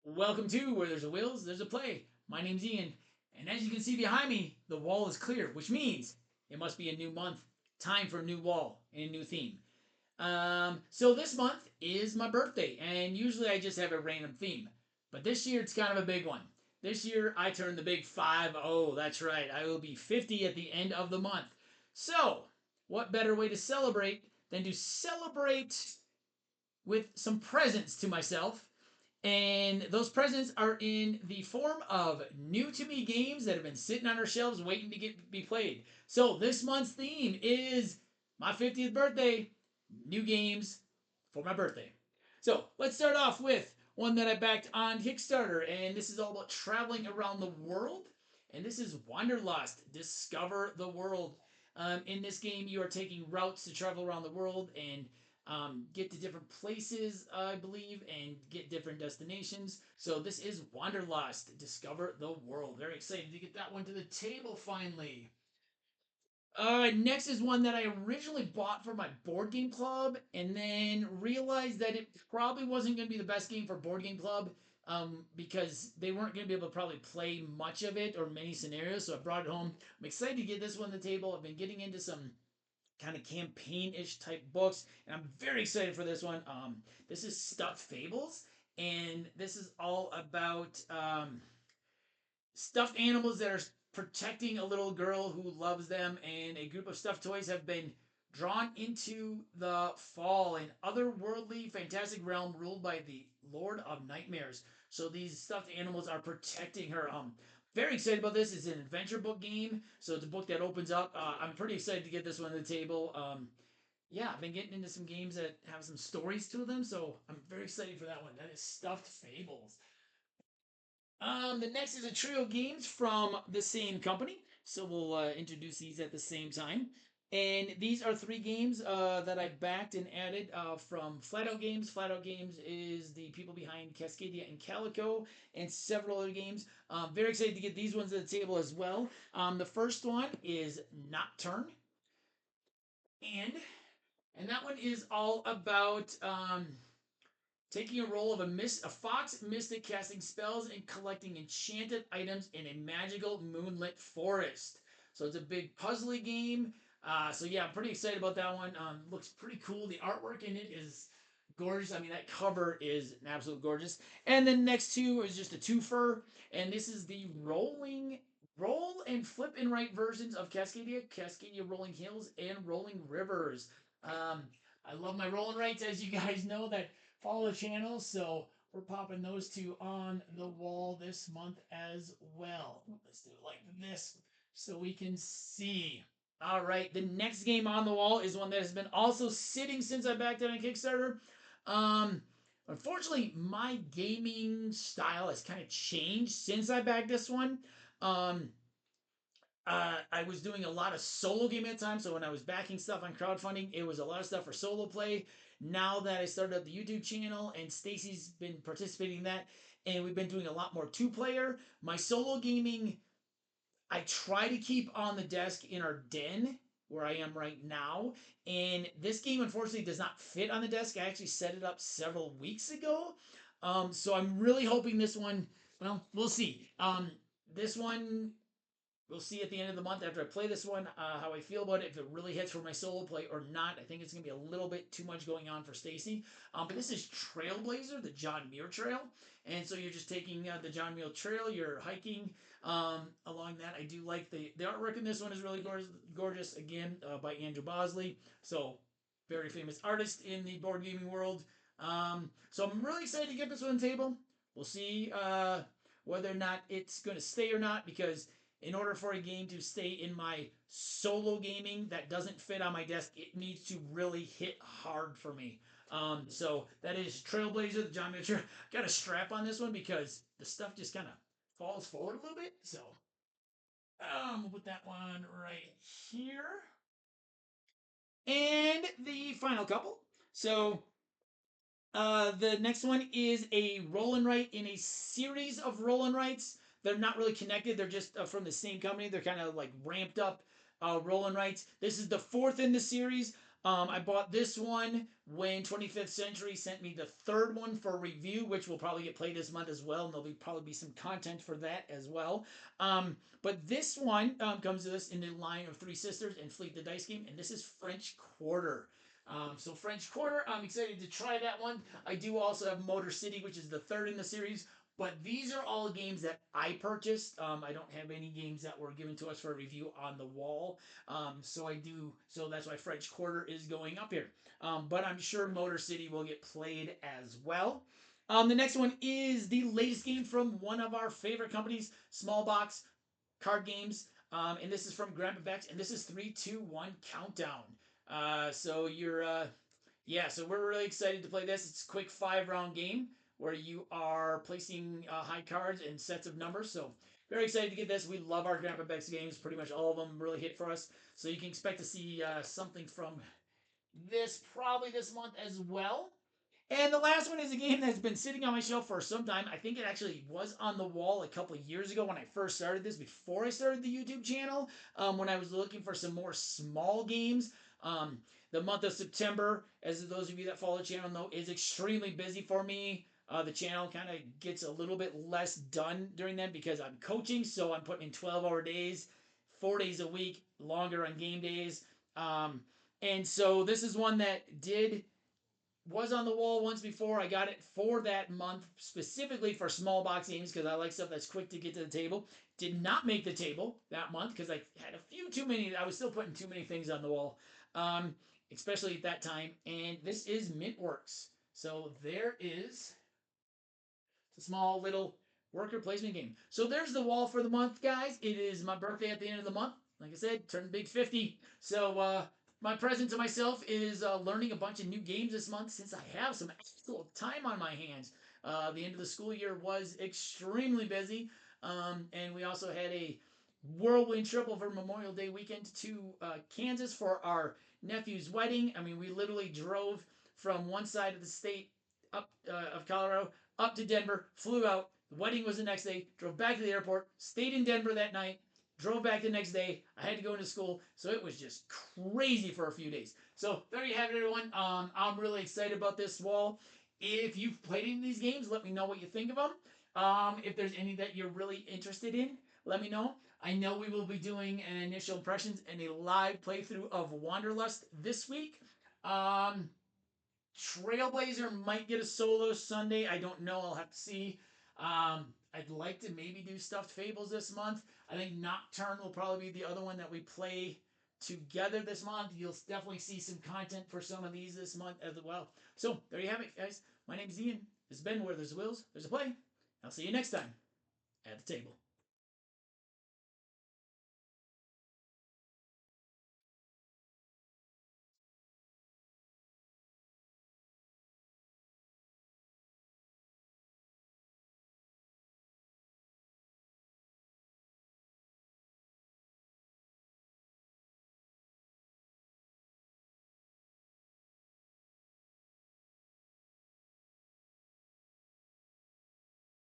Welcome to Where There's a Wills, There's a Play. My name's Ian, and as you can see behind me, the wall is clear, which means it must be a new month. Time for a new wall and a new theme. So this month is my birthday, and usually I just have a random theme. But this year it's kind of a big one. This year I turned the big 5-0. That's right, I will be 50 at the end of the month. So, what better way to celebrate than to celebrate with some presents to myself, and those presents are in the form of new to me games that have been sitting on our shelves waiting to be played. So this month's theme is my 50th birthday, new games for my birthday. So let's start off with one that I backed on Kickstarter, and this is all about traveling around the world. And this is Wanderlust, Discover the World. In this game, you are taking routes to travel around the world and get to different places, I believe, and get different destinations. So this is Wanderlust, Discover the World. Very excited to get that one to the table finally. All right, next is one that I originally bought for my board game club, and then realized that it probably wasn't going to be the best game for board game club, because they weren't going to be able to probably play much of it or many scenarios. So I brought it home. I'm excited to get this one to the table. I've been getting into some kind of campaign-ish type books, and I'm very excited for this one. This is Stuffed Fables, and this is all about stuffed animals that are protecting a little girl who loves them, and a group of stuffed toys have been drawn into the fall, an otherworldly, fantastic realm ruled by the Lord of Nightmares. So these stuffed animals are protecting her. Very excited about this. It's an adventure book game, so it's a book that opens up. I'm pretty excited to get this one to the table. Yeah, I've been getting into some games that have some stories to them, so I'm very excited for that one. That is Stuffed Fables. The next is a trio of games from the same company. So we'll introduce these at the same time. And these are three games that I backed and added from Flatout Games. Flatout Games is the people behind Cascadia and Calico and several other games. Very excited to get these ones at the table as well. The first one is Nocturne. And and that one is all about taking a role of a fox mystic casting spells and collecting enchanted items in a magical moonlit forest. So it's a big puzzly game. So yeah, I'm pretty excited about that one. Looks pretty cool. The artwork in it is gorgeous. I mean, that cover is an absolute gorgeous. And then next two is just a twofer, and this is the roll and flip and write versions of Cascadia Rolling Hills, and Rolling Rivers. Um, I love my roll and writes, as you guys know that follow the channel. So we're popping those two on the wall this month as well. Let's do it like this so we can see. All right, the next game on the wall is one that has been also sitting since I backed it on Kickstarter. Um, Unfortunately, my gaming style has kind of changed since I backed this one. Um, I was doing a lot of solo game at the time, so when I was backing stuff on crowdfunding, it was a lot of stuff for solo play. Now that I started up the YouTube channel and Stacy's been participating in that, and we've been doing a lot more two-player, my solo gaming I try to keep on the desk in our den where I am right now. And this game, unfortunately, does not fit on the desk. I actually set it up several weeks ago. So I'm really hoping this one, well, we'll see. This one we'll see at the end of the month after I play this one how I feel about it. If it really hits for my solo play or not. I think it's going to be a little bit too much going on for Stacy. But this is Trailblazer, the John Muir Trail, and so you're just taking the John Muir Trail. You're hiking along that. I do like the artwork in this one is really gorgeous. Again, by Andrew Bosley, so very famous artist in the board gaming world. So I'm really excited to get this one on the table. We'll see whether or not it's going to stay or not, because in order for a game to stay in my solo gaming that doesn't fit on my desk, it needs to really hit hard for me. So that is Trailblazer, the John Mitchell. Got a strap on this one because the stuff just kind of falls forward a little bit. So we'll put that one right here. And the final couple. So the next one is a roll and write in a series of roll and writes. They're not really connected. They're just from the same company. They're kind of like ramped up roll and writes. This is the fourth in the series. I bought this one when 25th Century sent me the third one for review, which will probably get played this month as well, and there'll be probably be some content for that as well. But this one comes to us in the line of Three Sisters and Fleet the Dice Game, and this is French Quarter. So French Quarter, I'm excited to try that one. I do also have Motor City, which is the third in the series. But these are all games that I purchased. I don't have any games that were given to us for review on the wall. So I do. So that's why French Quarter is going up here. But I'm sure Motor City will get played as well. The next one is the latest game from one of our favorite companies, Small Box Card Games. And this is from Camera-Elgato, and this is 3, 2, 1 Countdown. So you're yeah, so we're really excited to play this. It's a quick 5-round game where you are placing high cards in sets of numbers. So very excited to get this. We love our Grandpa Bex games. Pretty much all of them really hit for us. So you can expect to see something from this probably this month as well. And the last one is a game that's been sitting on my shelf for some time. I think it actually was on the wall a couple of years ago when I first started this, before I started the YouTube channel, when I was looking for some more small games. The month of September, as those of you that follow the channel know, is extremely busy for me. The channel kind of gets a little bit less done during that because I'm coaching, so I'm putting in 12-hour days, 4 days a week, longer on game days. And so this is one that was on the wall once before. I got it for that month, specifically for small box games because I like stuff that's quick to get to the table. Did not make the table that month because I had a few too many. I was still putting too many things on the wall, especially at that time. And this is Mintworks. So there is a small little worker placement game. So there's the wall for the month, guys. It is my birthday at the end of the month. Like I said, turned big 50. So my present to myself is learning a bunch of new games this month since I have some actual time on my hands. The end of the school year was extremely busy. And we also had a whirlwind trip over Memorial Day weekend to Kansas for our nephew's wedding. I mean, we literally drove from one side of the state up of Colorado up to Denver, flew out. The wedding was the next day, drove back to the airport, stayed in Denver that night, drove back the next day. I had to go into school, so it was just crazy for a few days. So there you have it, everyone. I'm really excited about this wall. If you've played any of these games, let me know what you think of them. If there's any that you're really interested in, let me know. I know we will be doing an initial impressions and a live playthrough of Wanderlust this week. Trailblazer might get a solo Sunday. I don't know. I'll have to see. I'd like to maybe do Stuffed Fables this month. I think Nocturne will probably be the other one that we play together this month. You'll definitely see some content for some of these this month as well. So there you have it, guys. My name's Ian. This has been Where There's Wills, There's a Play. I'll see you next time at the table.